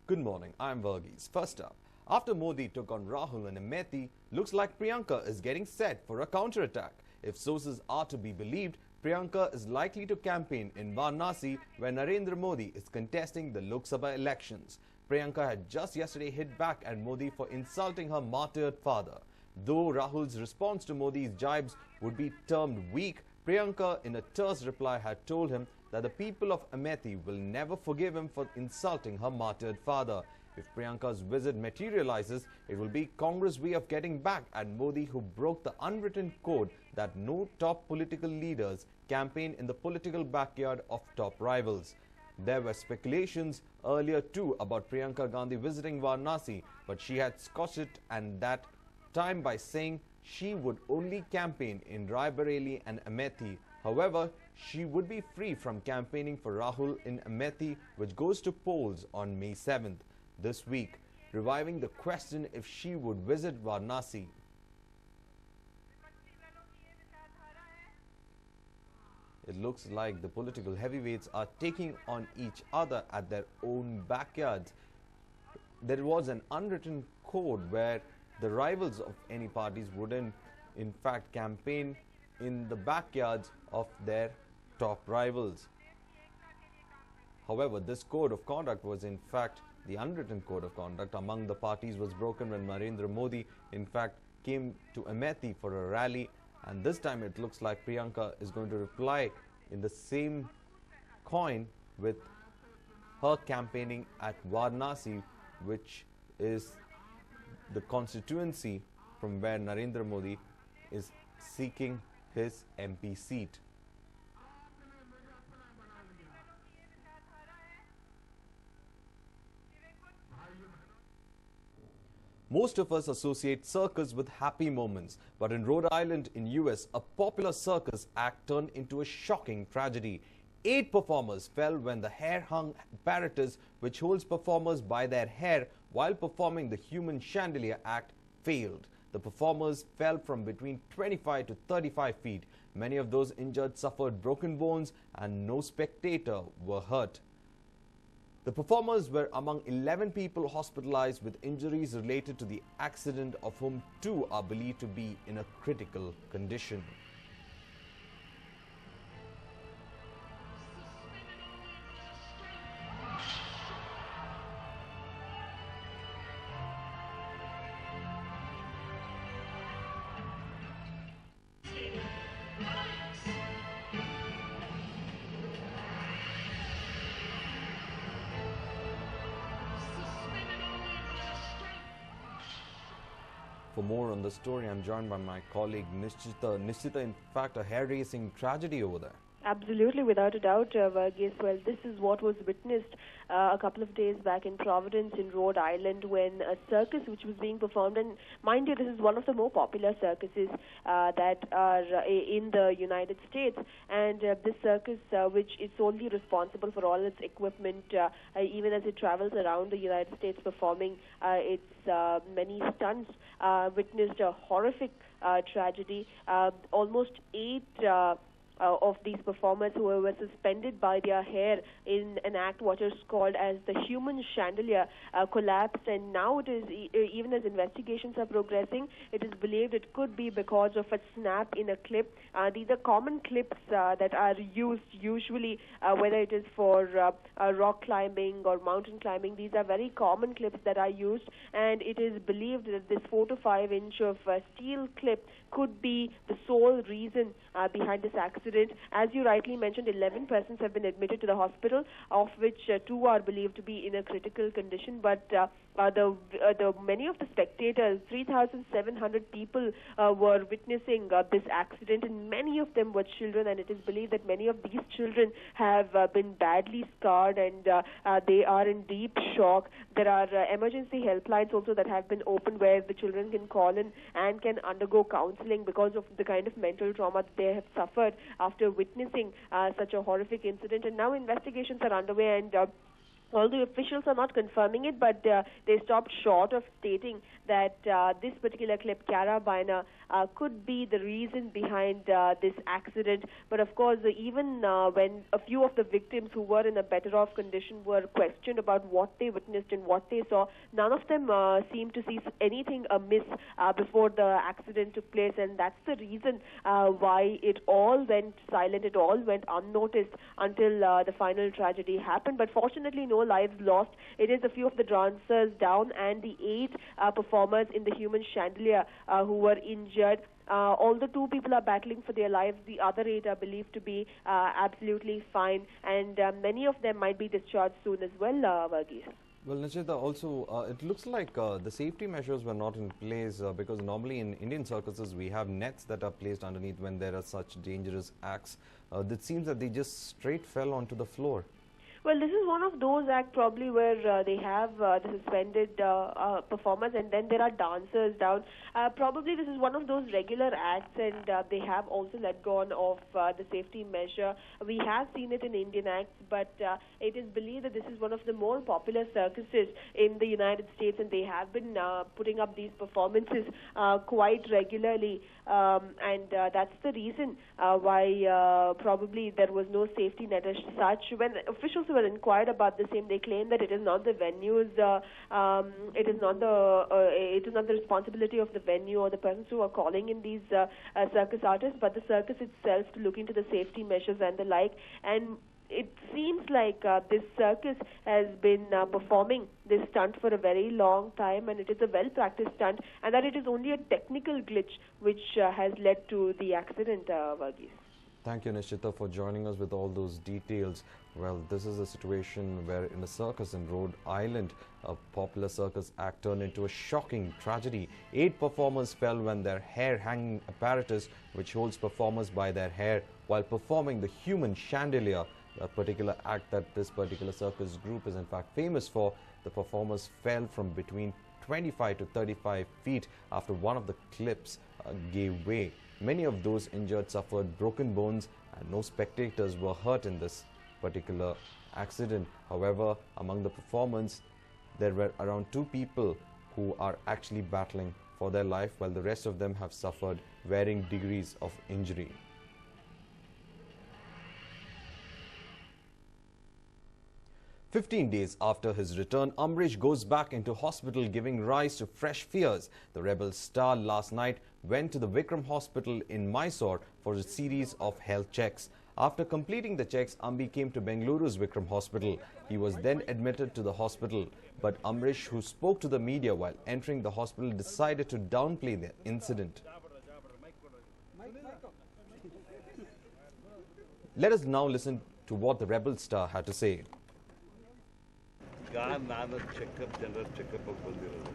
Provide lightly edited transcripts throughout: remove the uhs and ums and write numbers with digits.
Good morning, I'm Varghese. First up, after Modi took on Rahul and Amethi, looks like Priyanka is getting set for a counterattack. If sources are to be believed, Priyanka is likely to campaign in Varanasi where Narendra Modi is contesting the Lok Sabha elections. Priyanka had just yesterday hit back at Modi for insulting her martyred father. Though Rahul's response to Modi's jibes would be termed weak, Priyanka in a terse reply had told him that the people of Amethi will never forgive him for insulting her martyred father. If Priyanka's visit materializes, it will be Congress' way of getting back at Modi, who broke the unwritten code that no top political leaders campaign in the political backyard of top rivals. There were speculations earlier too about Priyanka Gandhi visiting Varanasi, but she had scotched it and that time by saying she would only campaign in Rai Bareli and Amethi. However, she would be free from campaigning for Rahul in Amethi, which goes to polls on May 7th this week, reviving the question if she would visit Varanasi. It looks like the political heavyweights are taking on each other at their own backyards. There was an unwritten code where the rivals of any parties wouldn't in fact campaign in the backyards of their top rivals. However, this code of conduct was in fact the unwritten code of conduct among the parties was broken when Narendra Modi in fact came to Amethi for a rally, and this time it looks like Priyanka is going to reply in the same coin with her campaigning at Varanasi, which is the constituency from where Narendra Modi is seeking his MP seat. Most of us associate circus with happy moments, but in Rhode Island in US, a popular circus act turned into a shocking tragedy. 8 performers fell when the hair-hung apparatus, which holds performers by their hair while performing the human chandelier act, failed. The performers fell from between 25 to 35 feet. Many of those injured suffered broken bones and no spectator were hurt. The performers were among 11 people hospitalized with injuries related to the accident, of whom 2 are believed to be in a critical condition. For more on the story, I'm joined by my colleague Nishchita. Nishchita, in fact, a hair-raising tragedy over there. Absolutely, without a doubt, Varghese. Well, this is what was witnessed a couple of days back in Providence in Rhode Island when a circus which was being performed, and mind you, this is one of the more popular circuses that are in the United States, and this circus, which is solely responsible for all its equipment, even as it travels around the United States performing its many stunts, witnessed a horrific tragedy. Almost 8 of these performers who were suspended by their hair in an act what is called as the human chandelier collapsed, and now it is even as investigations are progressing, it is believed it could be because of a snap in a clip. These are common clips that are used usually whether it is for rock climbing or mountain climbing. These are very common clips that are used, and it is believed that this 4 to 5 inch of steel clip could be the sole reason behind this accident. As you rightly mentioned, 11 persons have been admitted to the hospital, of which 2 are believed to be in a critical condition. But many of the spectators, 3,700 people, were witnessing this accident, and many of them were children. And it is believed that many of these children have been badly scarred, and they are in deep shock. There are emergency helplines also that have been opened where the children can call in and can undergo counseling because of the kind of mental trauma that they have suffered after witnessing such a horrific incident. And now investigations are underway, and all the officials are not confirming it, but they stopped short of stating that this particular clip, Carabiner, could be the reason behind this accident. But of course, even when a few of the victims who were in a better off condition were questioned about what they witnessed and what they saw, none of them seemed to see anything amiss before the accident took place, and that's the reason why it all went silent, it all went unnoticed until the final tragedy happened. But fortunately, no lives lost. It is a few of the dancers down and the 8 performers in the human chandelier who were injured. Although 2 people are battling for their lives, the other 8 are believed to be absolutely fine, and many of them might be discharged soon as well, Varghese. Well, Nishita, also, it looks like the safety measures were not in place because normally in Indian circuses we have nets that are placed underneath when there are such dangerous acts. It seems that they just straight fell onto the floor. Well, this is one of those acts probably where they have the suspended performers, and then there are dancers down. Probably this is one of those regular acts, and they have also let go of the safety measure. We have seen it in Indian acts, but it is believed that this is one of the more popular circuses in the United States, and they have been putting up these performances quite regularly. And that's the reason why probably there was no safety net as such. When officials were inquired about the same, they claim that it is not the venues, it is not the responsibility of the venue or the persons who are calling in these circus artists, but the circus itself to look into the safety measures and the like. And it seems like this circus has been performing this stunt for a very long time, and it is a well-practiced stunt, and that it is only a technical glitch which has led to the accident, Varghese. Thank you, Nishita, for joining us with all those details. Well, this is a situation where in a circus in Rhode Island, a popular circus act turned into a shocking tragedy. 8 performers fell when their hair-hanging apparatus, which holds performers by their hair, while performing the human chandelier, a particular act that this particular circus group is in fact famous for. The performers fell from between 25 to 35 feet after one of the clips gave way. Many of those injured suffered broken bones, and no spectators were hurt in this particular accident. However, among the performers, there were around 2 people who are actually battling for their life, while the rest of them have suffered varying degrees of injury. "15 days after his return, Amrish goes back into hospital, giving rise to fresh fears. The rebel star last night went to the Vikram Hospital in Mysore for a series of health checks. After completing the checks, Ambi came to Bengaluru's Vikram Hospital. He was then admitted to the hospital. But Amrish, who spoke to the media while entering the hospital, decided to downplay the incident. Let us now listen to what the rebel star had to say. ನಾನು checkup general checkup ಬಂದಿರೋದು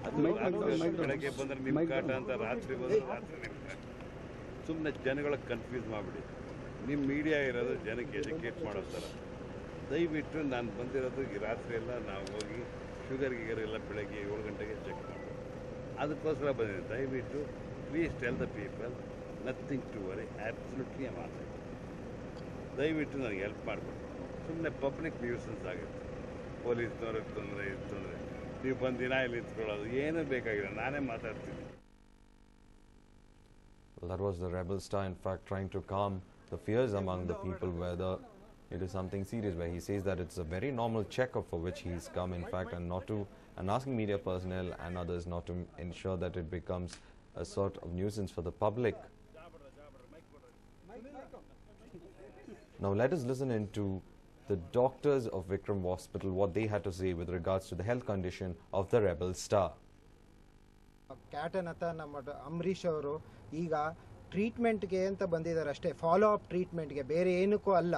ಅದು ಬೆಳಗ್ಗೆ ಬಂದರೆ ನಿಮ್ಮ ಕಾಟ ಅಂತ ರಾತ್ರಿ ಬಂದರೆ ರಾತ್ರಿ ನಿಮ್ಮ ಕಾಟ ಸುಮ್ಮನೆ ಜನಗಳ ಕನ್ಫ್ಯೂಸ್ ಮಾಡಿಬಿಡಿ ನಿಮ್ಮ ಮೀಡಿಯಾ ಇರೋದು ಜನಕ್ಕೆ ಎಜುಕೇಟ್ ಮಾಡೋ ಥರ ದಯವಿಟ್ಟು ನಾನು ಬಂದಿರೋದು ಈ ರಾತ್ರಿ ಎಲ್ಲ ನಾವು ಹೋಗಿ ಶುಗರ್ ಗಿಗರ್ ಎಲ್ಲ ಬೆಳಗ್ಗೆ 7 ಗಂಟೆಗೆ ಚೆಕ್ ಮಾಡೋದು ಅದಕ್ಕೋಸ್ಕರ ಬಂದಿದ್ದೀನಿ ದಯವಿಟ್ಟು please tell the people nothing to worry absolutely ಮಾತಾಡಿ ದಯವಿಟ್ಟು ನನಗೆ ಹೆಲ್ಪ್ ಮಾಡಿಬಿಡಿ ಸುಮ್ಮನೆ ಪಬ್ಲಿಕ್ ನ್ಯೂಸನ್ಸ್ ಆಗುತ್ತೆ ಪೊಲೀಸ್ನವ್ರಿಗೆ ತೊಂದರೆ ನೀವು ಬಂದು ದಿನ ಇಲ್ಲಿ ನಿಂತ್ಕೊಳ್ಳೋದು ಏನೂ ಬೇಕಾಗಿಲ್ಲ ನಾನೇ ಮಾತಾಡ್ತೀನಿ. Well, that was the rebel star, in fact, trying to calm the fears among the people whether it is something serious, where he says that it's a very normal checkup for which he's come, in fact, and asking media personnel and others not to ensure that it becomes a sort of nuisance for the public. Now let us listen into the doctors of Vikram Hospital, what they had to say with regards to the health condition of the rebel star. ಕ್ಯಾಟನ್ ಅಂತ ನಮ್ಮ ಅಂಬರೀಷ್ ಅವರು ಈಗ ಟ್ರೀಟ್ಮೆಂಟ್ಗೆ ಅಂತ ಬಂದಿದ್ದಾರೆ ಅಷ್ಟೇ, follow up ಟ್ರೀಟ್ಮೆಂಟ್ಗೆ, ಬೇರೆ ಏನಕ್ಕೂ ಅಲ್ಲ.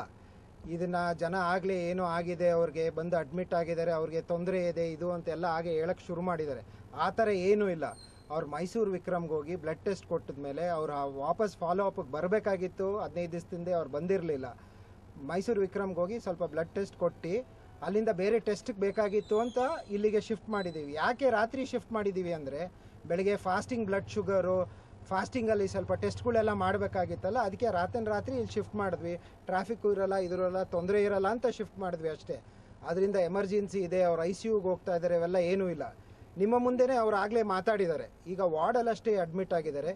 ಇದನ್ನು ಜನ ಆಗಲೇ ಏನೋ ಆಗಿದೆ, ಅವ್ರಿಗೆ ಬಂದು ಅಡ್ಮಿಟ್ ಆಗಿದ್ದಾರೆ, ಅವ್ರಿಗೆ ತೊಂದರೆ ಇದೆ ಇದು ಅಂತೆಲ್ಲ ಹಾಗೆ ಹೇಳಕ್ಕೆ ಶುರು ಮಾಡಿದ್ದಾರೆ. ಆ ಥರ ಏನೂ ಇಲ್ಲ. ಅವ್ರು ಮೈಸೂರು ವಿಕ್ರಮ್ಗೆ ಹೋಗಿ ಬ್ಲಡ್ ಟೆಸ್ಟ್ ಕೊಟ್ಟಿದ ಮೇಲೆ ಅವ್ರು ವಾಪಸ್ ಫಾಲೋ ಅಪ್ಗೆ ಬರಬೇಕಾಗಿತ್ತು. 15 ದಿವಸದಿಂದ ಅವ್ರು ಬಂದಿರಲಿಲ್ಲ. ಮೈಸೂರು ವಿಕ್ರಮ್ಗೆ ಹೋಗಿ ಸ್ವಲ್ಪ ಬ್ಲಡ್ ಟೆಸ್ಟ್ ಕೊಟ್ಟು ಅಲ್ಲಿಂದ ಬೇರೆ ಟೆಸ್ಟ್ಗೆ ಬೇಕಾಗಿತ್ತು ಅಂತ ಇಲ್ಲಿಗೆ ಶಿಫ್ಟ್ ಮಾಡಿದ್ದೀವಿ. ಯಾಕೆ ರಾತ್ರಿ ಶಿಫ್ಟ್ ಮಾಡಿದ್ದೀವಿ ಅಂದರೆ ಬೆಳಗ್ಗೆ ಫಾಸ್ಟಿಂಗ್ ಬ್ಲಡ್ ಶುಗರು ಫಾಸ್ಟಿಂಗಲ್ಲಿ ಸ್ವಲ್ಪ ಟೆಸ್ಟ್ಗಳೆಲ್ಲ ಮಾಡಬೇಕಾಗಿತ್ತಲ್ಲ, ಅದಕ್ಕೆ ರಾತ್ರಿ ಇಲ್ಲಿ ಶಿಫ್ಟ್ ಮಾಡಿದ್ವಿ. ಟ್ರಾಫಿಕ್ಕು ಇರೋಲ್ಲ, ಇದಿರೋಲ್ಲ, ತೊಂದರೆ ಇರೋಲ್ಲ ಅಂತ ಶಿಫ್ಟ್ ಮಾಡಿದ್ವಿ ಅಷ್ಟೇ. ಅದರಿಂದ ಎಮರ್ಜೆನ್ಸಿ ಇದೆ, ಅವ್ರು ICUಗೆ ಹೋಗ್ತಾ ಇದ್ದಾರೆ, ಇವೆಲ್ಲ ಏನೂ ಇಲ್ಲ. ನಿಮ್ಮ ಮುಂದೆನೇ ಅವ್ರು ಆಗಲೇ ಮಾತಾಡಿದ್ದಾರೆ. ಈಗ ವಾರ್ಡಲ್ಲಿ ಅಷ್ಟೇ ಅಡ್ಮಿಟ್ ಆಗಿದ್ದಾರೆ.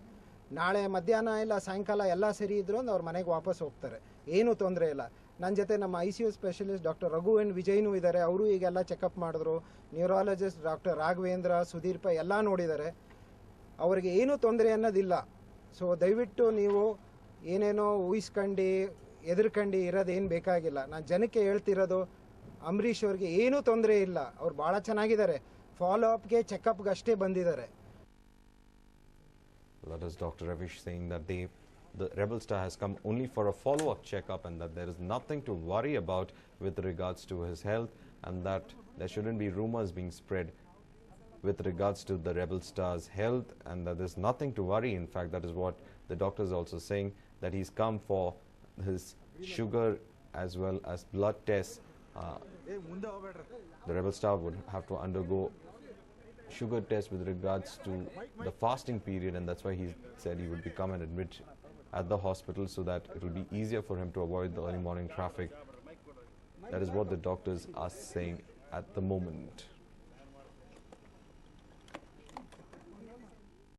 ನಾಳೆ ಮಧ್ಯಾಹ್ನ ಇಲ್ಲ ಸಾಯಂಕಾಲ ಎಲ್ಲ ಸರಿ ಇದ್ರು ಅಂದ್ರೆ ಅವ್ರ ಮನೆಗೆ ವಾಪಸ್ ಹೋಗ್ತಾರೆ, ಏನೂ ತೊಂದರೆ ಇಲ್ಲ. ನನ್ನ ಜೊತೆ ನಮ್ಮ ICU specialist doctor Raghu N ವಿಜಯ್ನೂ ಇದ್ದಾರೆ, ಅವರು ಈಗೆಲ್ಲ ಚೆಕಪ್ ಮಾಡಿದ್ರು. ನ್ಯೂರಾಲಜಿಸ್ಟ್ ಡಾಕ್ಟರ್ ರಾಘವೇಂದ್ರ, ಸುಧೀರ್ ಪೈ ಎಲ್ಲ ನೋಡಿದ್ದಾರೆ, ಅವರಿಗೆ ಏನೂ ತೊಂದರೆ ಅನ್ನೋದಿಲ್ಲ. ಸೊ ದಯವಿಟ್ಟು ನೀವು ಏನೇನೋ ಊಹಿಸ್ಕೊಂಡು ಎದುರ್ಕೊಂಡು ಇರೋದೇನು ಬೇಕಾಗಿಲ್ಲ. ನಾನು ಜನಕ್ಕೆ ಹೇಳ್ತಿರೋದು, ಅಂಬರೀಷ್ ಅವ್ರಿಗೆ ಏನೂ ತೊಂದರೆ ಇಲ್ಲ, ಅವ್ರು ಭಾಳ ಚೆನ್ನಾಗಿದ್ದಾರೆ. ಫಾಲೋ ಅಪ್ಗೆ ಚೆಕಪ್ಗೆ ಅಷ್ಟೇ ಬಂದಿದ್ದಾರೆ. That is Dr. Ravish saying that the Rebel Star has come only for a follow-up checkup and that there is nothing to worry about with regards to his health, and that there shouldn't be rumors being spread with regards to the Rebel Star's health, and that there's nothing to worry. In fact, that is what the doctor is also saying, that he's come for his sugar as well as blood tests. The Rebel Star would have to undergo sugar test with regards to the fasting period, and that's why he said he would become and admit at the hospital so that it will be easier for him to avoid the early morning traffic. That is what the doctors are saying at the moment.